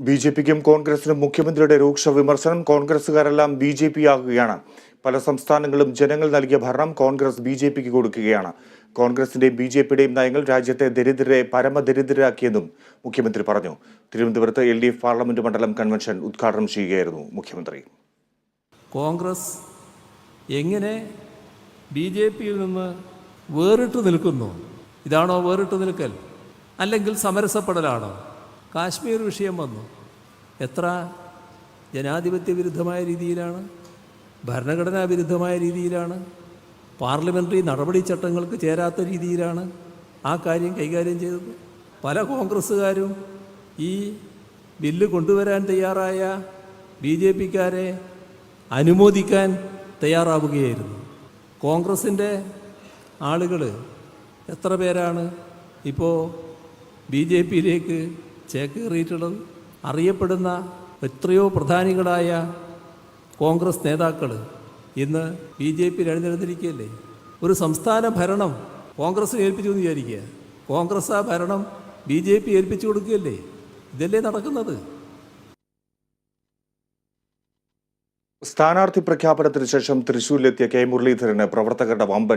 ബി.ജെ.പിക്കും കോൺഗ്രസിനും മുഖ്യമന്ത്രിയുടെ രൂക്ഷ വിമർശനം. കോൺഗ്രസുകാരെല്ലാം ബി.ജെ.പി ആകുകയാണ്. പല സംസ്ഥാനങ്ങളും ജനങ്ങൾ നൽകിയ ഭരണം കോൺഗ്രസ് ബി.ജെ.പിക്ക് കൊടുക്കുകയാണ്. കോൺഗ്രസിന്റെയും ബി.ജെ.പിയുടെയും നയങ്ങൾ രാജ്യത്തെ ദരിദ്രരെ പരമദരിദ്രരാക്കിയെന്നും മുഖ്യമന്ത്രി പറഞ്ഞു. തിരുവനന്തപുരത്ത് LDF പാർലമെന്റ് മണ്ഡലം കൺവെൻഷൻ ഉദ്ഘാടനം ചെയ്യുകയായിരുന്നു മുഖ്യമന്ത്രി. കോൺഗ്രസ് എങ്ങനെ ബി.ജെ.പിയിൽ നിന്ന് വേറിട്ട് നിൽക്കുന്നു? ഇതാണോ വേറിട്ട് നിൽക്കൽ? അല്ലെങ്കിൽ സമരസപ്പെടലാണോ? കാശ്മീർ വിഷയം വന്നു. എത്ര ജനാധിപത്യ വിരുദ്ധമായ രീതിയിലാണ്, ഭരണഘടനാ വിരുദ്ധമായ രീതിയിലാണ്, പാർലമെൻ്ററി നടപടിച്ചട്ടങ്ങൾക്ക് ചേരാത്ത രീതിയിലാണ് ആ കാര്യം കൈകാര്യം ചെയ്തത്. പല കോൺഗ്രസ്സുകാരും ഈ ബില്ല് കൊണ്ടുവരാൻ തയ്യാറായ ബി.ജെ.പിക്കാരെ അനുമോദിക്കാൻ തയ്യാറാവുകയായിരുന്നു. കോൺഗ്രസിൻ്റെ ആളുകൾ എത്ര പേരാണ് ഇപ്പോൾ ബി.ജെ.പിയിലേക്ക് ചേക്കേറിയിട്ടുള്ളത്? അറിയപ്പെടുന്ന എത്രയോ പ്രധാനികളായ കോൺഗ്രസ് നേതാക്കൾ ഇന്ന് ബി.ജെ.പിയിൽ എഴുന്നേൽന്നിരിക്കുകയല്ലേ. ഒരു സംസ്ഥാന ഭരണം കോൺഗ്രസ് ഏൽപ്പിച്ചു എന്ന് വിചാരിക്കുക, കോൺഗ്രസ് ആ ഭരണം ബി.ജെ.പി ഏൽപ്പിച്ചു കൊടുക്കുകയല്ലേ. ഇതല്ലേ നടക്കുന്നത്? സ്ഥാനാർത്ഥി പ്രഖ്യാപനത്തിന് ശേഷം തൃശൂരിലെത്തിയ കെ മുരളീധരന് പ്രവർത്തകരുടെ വമ്പൻ